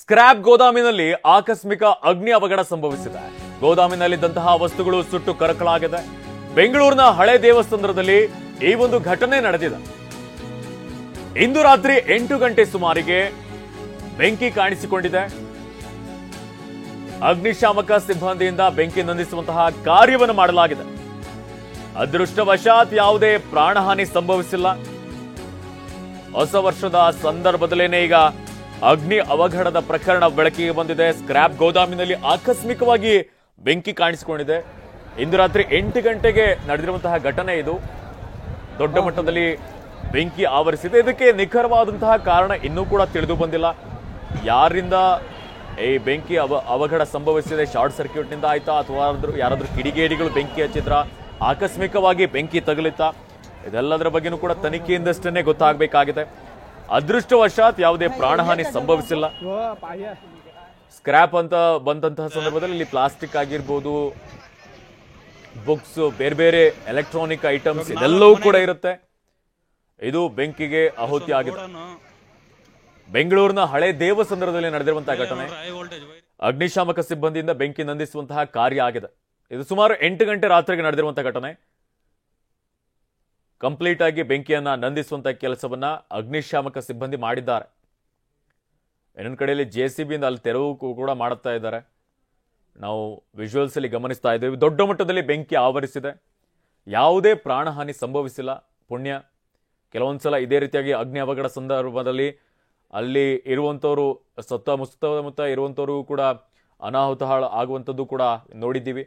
Scrap ಗೋದಾಮಿನಲ್ಲಿ ಆಕಸ್ಮಿಕ ಅಗ್ನಿ ಅವಘಡ ಸಂಭವಿಸಿದೆ. ಗೋದಾಮಿನಲ್ಲಿದ್ದಂತಹ ವಸ್ತುಗಳು ಸುಟ್ಟು ಕರಕಲಾಗಿದೆ. ಬೆಂಗಳೂರಿನ ಹಳೆ ದೇವಸ್ಥಾನದಲ್ಲಿ ಈ ಒಂದು ಘಟನೆ ನಡೆದಿದೆ. ಇಂದು ರಾತ್ರಿ 8 ಗಂಟೆ ಸುಮಾರಿಗೆ ಬೆಂಕಿ ಕಾಣಿಸಿಕೊಂಡಿದೆ. ಅಗ್ನಿಶಾಮಕ ಸಿಬ್ಬಂದಿಯಿಂದ ಬೆಂಕಿ ನಂದಿಸುವಂತಹ ಕಾರ್ಯವನ್ನು ಮಾಡಲಾಗಿದೆ. ಅದೃಷ್ಟವಶಾತ್ ಯಾವುದೇ ಪ್ರಾಣಹಾನಿ ಸಂಭವಿಸಿಲ್ಲ. ಹೊಸ ವರ್ಷದ ಸಂದರ್ಭದಲ್ಲೇನೆ ಈಗ ಅಗ್ನಿ ಅವಘಡದ ಪ್ರಕರಣ ಬೆಳಕಿಗೆ ಬಂದಿದೆ. ಸ್ಕ್ರಾಪ್ ಗೋದಾಮಿನಲ್ಲಿ ಆಕಸ್ಮಿಕವಾಗಿ ಬೆಂಕಿ ಕಾಣಿಸಿಕೊಂಡಿದೆ. ಇಂದು ರಾತ್ರಿ 8 ಗಂಟೆಗೆ ನಡೆದಿರುವಂತಹ ಘಟನೆ ಇದು. ದೊಡ್ಡ ಮಟ್ಟದಲ್ಲಿ ಬೆಂಕಿ ಆವರಿಸಿದೆ. ಇದಕ್ಕೆ ನಿಖರವಾದಂತಹ ಕಾರಣ ಇನ್ನೂ ಕೂಡ ತಿಳಿದು ಬಂದಿಲ್ಲ. ಯಾರಿಂದ ಈ ಬೆಂಕಿ ಅವಘಡ ಸಂಭವಿಸಿದೆ? ಶಾರ್ಟ್ ಸರ್ಕ್ಯೂಟ್ನಿಂದ ಆಯ್ತಾ ಅಥವಾ ಯಾರಾದ್ರೂ ಕಿಡಿಗೇಡಿಗಳು ಬೆಂಕಿ ಹಚ್ಚಿದ್ರ? ಆಕಸ್ಮಿಕವಾಗಿ ಬೆಂಕಿ ತಗುಲಿತಾ? ಇದೆಲ್ಲದರ ಬಗ್ಗೆನೂ ಕೂಡ ತನಿಖೆಯಿಂದಷ್ಟೇ ಗೊತ್ತಾಗಬೇಕಾಗಿದೆ. ಅದೃಷ್ಟವಶಾತ್ ಯಾವುದೇ ಪ್ರಾಣಹಾನಿ ಸಂಭವಿಸಿಲ್ಲ. ಸ್ಕ್ರಾಪ್ ಅಂತ ಬಂದಂತಹ ಸಂದರ್ಭದಲ್ಲಿ ಇಲ್ಲಿ ಪ್ಲಾಸ್ಟಿಕ್ ಆಗಿರ್ಬೋದು, ಬುಕ್ಸ್, ಬೇರೆ ಬೇರೆ ಎಲೆಕ್ಟ್ರಾನಿಕ್ ಐಟಮ್ಸ್ ಇದೆಲ್ಲವೂ ಕೂಡ ಇರುತ್ತೆ. ಇದು ಬೆಂಕಿಗೆ ಆಹುತಿ ಆಗಿದೆ. ಬೆಂಗಳೂರಿನ ಹಳೆ ದೇವಸ್ಥಾನದಲ್ಲಿ ನಡೆದಿರುವಂತಹ ಘಟನೆ. ಅಗ್ನಿಶಾಮಕ ಸಿಬ್ಬಂದಿಯಿಂದ ಬೆಂಕಿ ನಂದಿಸುವಂತಹ ಕಾರ್ಯ ಆಗಿದೆ. ಇದು ಸುಮಾರು 8 ಗಂಟೆ ರಾತ್ರಿಗೆ ನಡೆದಿರುವಂತಹ ಘಟನೆ. ಕಂಪ್ಲೀಟ್ ಆಗಿ ಬೆಂಕಿಯನ್ನ ನಂದಿಸುವಂತಹ ಕೆಲಸವನ್ನ ಅಗ್ನಿಶಾಮಕ ಸಿಬ್ಬಂದಿ ಮಾಡಿದ್ದಾರೆ. ಇನ್ನೊಂದು ಕಡೆಯಲ್ಲಿ JCB ಇಂದ ಅಲ್ಲಿ ತೆರವು ಕೂಡ ಮಾಡುತ್ತಾ ಇದ್ದಾರೆ. ನಾವು ವಿಜುವಲ್ಸ್ ಅಲ್ಲಿ ಗಮನಿಸ್ತಾ ಇದ್ದೇವೆ. ದೊಡ್ಡ ಮಟ್ಟದಲ್ಲಿ ಬೆಂಕಿ ಆವರಿಸಿದೆ. ಯಾವುದೇ ಪ್ರಾಣಹಾನಿ ಸಂಭವಿಸಿಲ್ಲ. ಪುಣ್ಯ. ಕೆಲವೊಂದ್ಸಲ ಇದೇ ರೀತಿಯಾಗಿ ಅಗ್ನಿ ಅವಘಡ ಸಂದರ್ಭದಲ್ಲಿ ಅಲ್ಲಿ ಇರುವಂತವರು ಸುತ್ತಮುತ್ತ ಇರುವಂತವರು ಕೂಡ ಅನಾಹುತ ಆಗುವಂಥದ್ದು ಕೂಡ ನೋಡಿದ್ದೀವಿ.